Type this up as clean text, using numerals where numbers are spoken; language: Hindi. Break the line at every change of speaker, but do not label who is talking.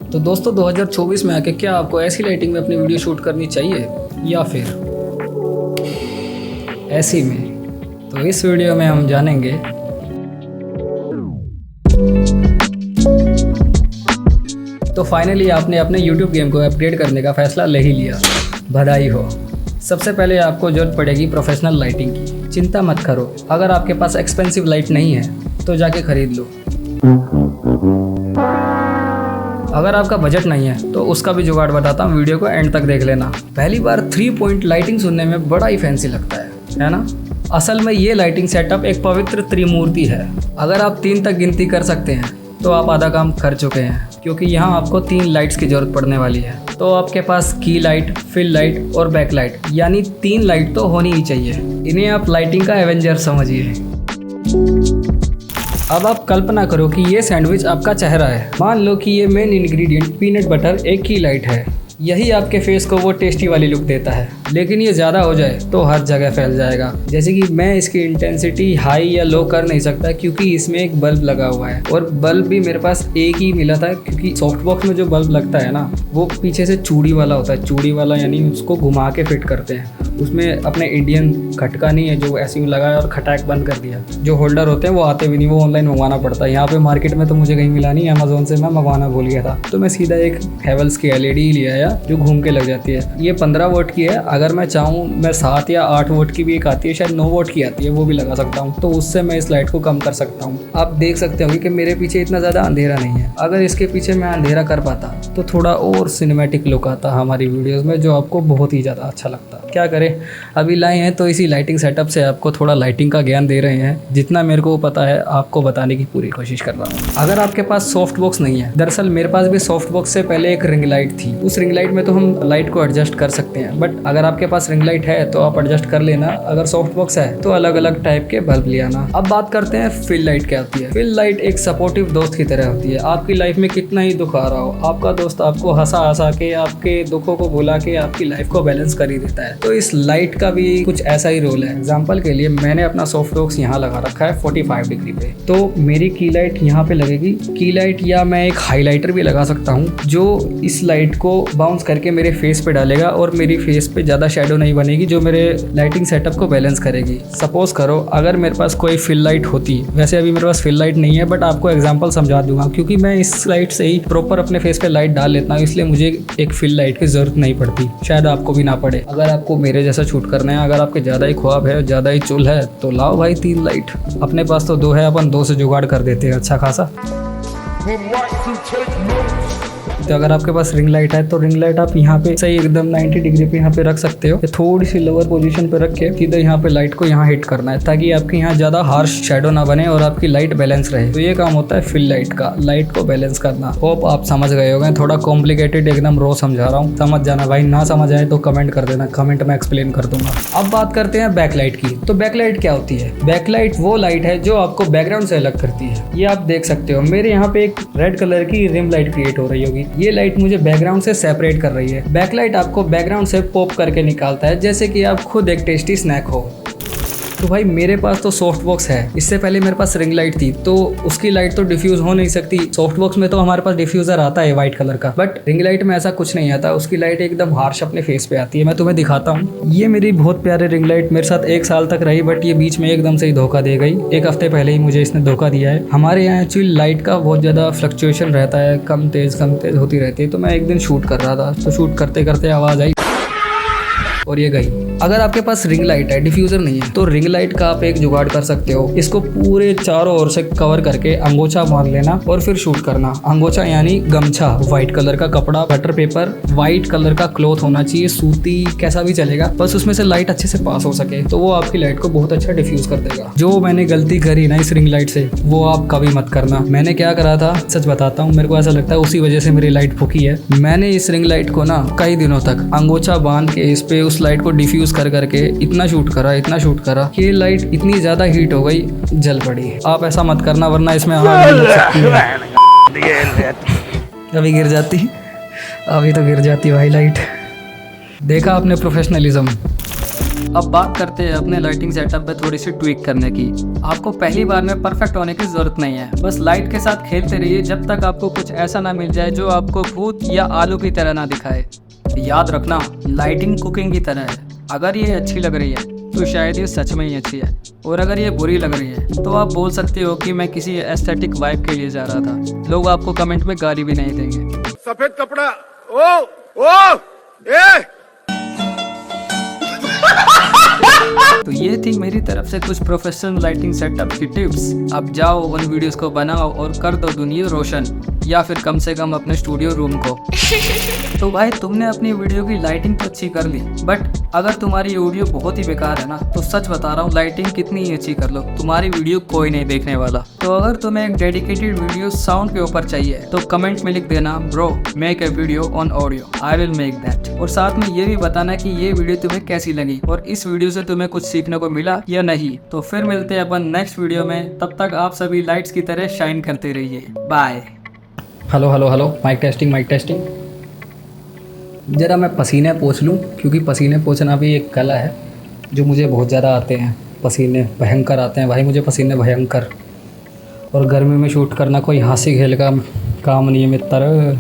तो दोस्तों 2024 में आके क्या आपको ऐसी लाइटिंग में अपनी वीडियो शूट करनी चाहिए या फिर ऐसी में? तो इस वीडियो में हम जानेंगे तो फाइनली आपने अपने YouTube गेम को अपग्रेड करने का फैसला ले ही लिया, बधाई हो। सबसे पहले आपको जरूरत पड़ेगी प्रोफेशनल लाइटिंग की। चिंता मत करो, अगर आपके पास एक्सपेंसिव लाइट नहीं है तो जाके खरीद लो। अगर आपका बजट नहीं है तो उसका भी जुगाड़ बताता हूँ, वीडियो को एंड तक देख लेना। पहली बार 3 पॉइंट लाइटिंग सुनने में बड़ा ही फैंसी लगता है ना? असल में ये लाइटिंग सेटअप एक पवित्र त्रिमूर्ति है। अगर आप 3 तक गिनती कर सकते हैं तो आप आधा काम कर चुके हैं, क्योंकि यहाँ आपको 3 लाइट्स की ज़रूरत पड़ने वाली है। तो आपके पास की लाइट, फिल लाइट और बैक लाइट, यानी 3 लाइट तो होनी ही चाहिए। इन्हें आप लाइटिंग का एवेंजर समझिए। अब आप कल्पना करो कि ये सैंडविच आपका चेहरा है। मान लो कि ये मेन इंग्रेडिएंट पीनट बटर एक की लाइट है। यही आपके फेस को वो टेस्टी वाली लुक देता है, लेकिन ये ज़्यादा हो जाए तो हर जगह फैल जाएगा। जैसे कि मैं इसकी इंटेंसिटी हाई या लो कर नहीं सकता, क्योंकि इसमें एक बल्ब लगा हुआ है और बल्ब भी मेरे पास एक ही मिला था, क्योंकि सॉफ्ट बॉक्स में जो बल्ब लगता है ना, वो पीछे से चूड़ी वाला होता है। चूड़ी वाला यानी उसको घुमा के फिट करते हैं। उसमें अपने इंडियन खटका नहीं है जो ऐसे ही लगाया और खटाक बंद कर दिया। जो होल्डर होते हैं वो आते भी नहीं, वो ऑनलाइन मंगवाना पड़ता है। यहाँ पे मार्केट में तो मुझे कहीं मिला नहीं, अमेजोन से मैं मंगवाना भूल गया था। तो मैं सीधा एक हेवल्स की LED ही ले आया जो घूम के लग जाती है। ये 15 वोट की है। अगर मैं चाहूँ मैं 7 या 8 वोट की भी एक आती है, शायद 9 वोट की आती है, वो भी लगा सकता हूँ। तो उससे मैं इस लाइट को कम कर सकता हूँ। आप देख सकते हो कि मेरे पीछे इतना ज़्यादा अंधेरा नहीं है। अगर इसके पीछे मैं अंधेरा कर पाता तो थोड़ा और सिनेमैटिक लुक आता हमारी वीडियोज़ में, जो आपको बहुत ही ज़्यादा अच्छा लगता। क्या करें, अभी लाए हैं तो इसी लाइटिंग सेटअप से आपको थोड़ा लाइटिंग का ज्ञान दे रहे हैं। जितना मेरे को पता है आपको बताने की पूरी कोशिश कर रहा हूँ। अगर आपके पास सॉफ्ट बॉक्स नहीं है, दरअसल मेरे पास भी सॉफ्ट बॉक्स से पहले एक रिंग लाइट थी। उस रिंग लाइट में तो हम लाइट को एडजस्ट कर सकते हैं, बट अगर आपके पास रिंग लाइट है तो आप एडजस्ट कर लेना। अगर सॉफ्ट बॉक्स है तो अलग अलग टाइप के बल्ब ले आना। अब बात करते हैं फिल लाइट क्या होती है। फिल लाइट एक सपोर्टिव दोस्त की तरह होती है। आपकी लाइफ में कितना ही दुख आ रहा हो, आपका दोस्त आपको हंसा हंसा के, आपके दुखों को भुला के आपकी लाइफ को बैलेंस कर ही देता है। तो इस लाइट का भी कुछ ऐसा ही रोल है। एग्जाम्पल के लिए मैंने अपना सॉफ्ट बॉक्स यहाँ लगा रखा है 45 डिग्री पे, तो मेरी की लाइट यहाँ पे लगेगी। की लाइट या मैं एक हाईलाइटर भी लगा सकता हूँ जो इस लाइट को बाउंस करके मेरे फेस पे डालेगा और मेरी फेस पे ज़्यादा शेडो नहीं बनेगी, जो मेरे लाइटिंग सेटअप को बैलेंस करेगी। सपोज करो अगर मेरे पास कोई फिल लाइट होती, वैसे अभी मेरे पास फिल लाइट नहीं है, बट आपको एग्जांपल समझा दूंगा, क्योंकि मैं इस लाइट से ही प्रॉपर अपने फेस पे लाइट डाल लेता हूँ, इसलिए मुझे एक फिल लाइट की ज़रूरत नहीं पड़ती। शायद आपको भी ना पड़े। अगर आपको मेरे जैसा शूट करना है, अगर आपके ज़्यादा ही ख्वाब है, ज़्यादा ही चुल है, तो लाओ भाई 3 लाइट। अपने पास तो 2 है, अपन 2 से जुगाड़ कर देते हैं अच्छा खासा। तो अगर आपके पास रिंग लाइट है तो रिंग लाइट आप यहाँ पे सही एकदम 90 डिग्री पे यहाँ पे रख सकते हो। थोड़ी सी लोअर पोजीशन पे रख के सीधा यहाँ पे लाइट को यहाँ हिट करना है, ताकि आपके यहाँ ज़्यादा हार्श शेडो ना बने और आपकी लाइट बैलेंस रहे। तो ये काम होता है फिल लाइट का, लाइट को बैलेंस करना। होप आप समझ गए होंगे। थोड़ा कॉम्प्लिकेटेड एकदम रो समझा रहा हूँ, समझ जाना भाई। ना समझ आए तो कमेंट कर देना, कमेंट में एक्सप्लेन कर दूंगा। अब बात करते हैं बैक लाइट की। तो बैक लाइट क्या होती है? बैक लाइट वो लाइट है जो आपको बैकग्राउंड से अलग करती है। ये आप देख सकते हो, मेरे यहाँ पे एक रेड कलर की रिम लाइट क्रिएट हो रही होगी। ये लाइट मुझे बैकग्राउंड से सेपरेट कर रही है। बैकलाइट आपको बैकग्राउंड से पॉप करके निकालता है, जैसे कि आप खुद एक टेस्टी स्नैक हो। तो भाई मेरे पास तो सॉफ्ट बॉक्स है। इससे पहले मेरे पास रिंग लाइट थी, तो उसकी लाइट तो डिफ्यूज हो नहीं सकती। सॉफ्ट बॉक्स में तो हमारे पास डिफ्यूजर आता है व्हाइट कलर का, बट रिंग लाइट में ऐसा कुछ नहीं आता। उसकी लाइट एकदम हार्श अपने फेस पे आती है। मैं तुम्हें दिखाता हूँ। ये मेरी बहुत प्यारी रिंग लाइट मेरे साथ 1 साल तक रही, बट ये बीच में एकदम से ही धोखा दे गई। 1 हफ्ते पहले ही मुझे इसने धोखा दिया है। हमारे यहाँ एक्चुअली लाइट का बहुत ज़्यादा फ्लक्चुएशन रहता है, कम तेज़ होती रहती है। तो मैं एक दिन शूट कर रहा था, तो शूट करते करते आवाज़ आई और ये गई। अगर आपके पास रिंग लाइट है, डिफ्यूजर नहीं है, तो रिंग लाइट का आप एक जुगाड़ कर सकते हो। इसको पूरे चारों ओर से कवर करके अंगोछा बांध लेना और फिर शूट करना। अंगोछा यानी गमछा, व्हाइट कलर का कपड़ा, बटर पेपर, व्हाइट कलर का क्लॉथ होना चाहिए, सूती कैसा भी चलेगा, बस उसमें से लाइट अच्छे से पास हो सके। तो वो आपकी लाइट को बहुत अच्छा डिफ्यूज कर देगा। जो मैंने गलती करी ना इस रिंग लाइट से, वो आप कभी मत करना। मैंने क्या करा था, सच बताता हूँ, मेरे को ऐसा लगता है उसी वजह से मेरी लाइट फूकी है। मैंने इस रिंग लाइट को ना कई दिनों तक अंगोछा बांध के इस पे उस लाइट को डिफ्यूज कर करके इतना शूट करा कि लाइट इतनी ज्यादा हीट हो गई, जल पड़ी। आप ऐसा मत करना, वरना इसमें आग लग सकती है। अभी गिर जाती, अभी तो गिर जाती भाई लाइट। देखा आपने प्रोफेशनलिज्म। अब बात करते हैं अपने लाइटिंग सेटअप पे थोड़ी सी ट्विक करने की। आपको पहली बार में परफेक्ट होने की जरूरत नहीं है, बस लाइट के साथ खेलते रहिए जब तक आपको कुछ ऐसा ना मिल जाए जो आपको भूत या आलू की तरह ना दिखाए। याद रखना, लाइटिंग कुकिंग की तरह है, अगर ये अच्छी लग रही है तो शायद ये सच में ही अच्छी है, और अगर ये बुरी लग रही है तो आप बोल सकते हो कि मैं किसी एस्थेटिक वाइब के लिए जा रहा था। लोग आपको कमेंट में गाली भी नहीं देंगे।
सफेद कपड़ा ओ ए
तो ये थी मेरी तरफ से कुछ प्रोफेशनल लाइटिंग सेटअप की टिप्स। अब जाओ उन वीडियोस को बनाओ और कर दो दुनिया रोशन, या फिर कम से कम अपने स्टूडियो रूम को। तो भाई तुमने अपनी वीडियो की लाइटिंग तो अच्छी कर ली, बट अगर तुम्हारी वीडियो बहुत ही बेकार है ना, तो सच बता रहा हूँ लाइटिंग कितनी ही अच्छी कर लो, तुम्हारी वीडियो कोई नहीं देखने वाला। तो अगर तुम्हें एक डेडिकेटेड वीडियो साउंड के ऊपर चाहिए तो कमेंट में लिख देना bro make a video on audio, I will make that. और साथ में ये भी बताना कि ये वीडियो तुम्हें कैसी लगी और इस वीडियो से तुम्हें कुछ सीखने को मिला या नहीं। तो फिर मिलते हैं अपन नेक्स्ट वीडियो में, तब तक आप सभी लाइट्स की तरह शाइन करते रहिए। Bye. Hello hello hello, mic testing. ज़रा मैं पसीने पोंछ लूँ, क्योंकि पसीने पोंछना भी एक कला है जो मुझे बहुत ज़्यादा आते हैं। पसीने भयंकर आते हैं भाई मुझे, पसीने भयंकर। और गर्मी में शूट करना कोई हंसी खेल का काम नहीं है मित्र।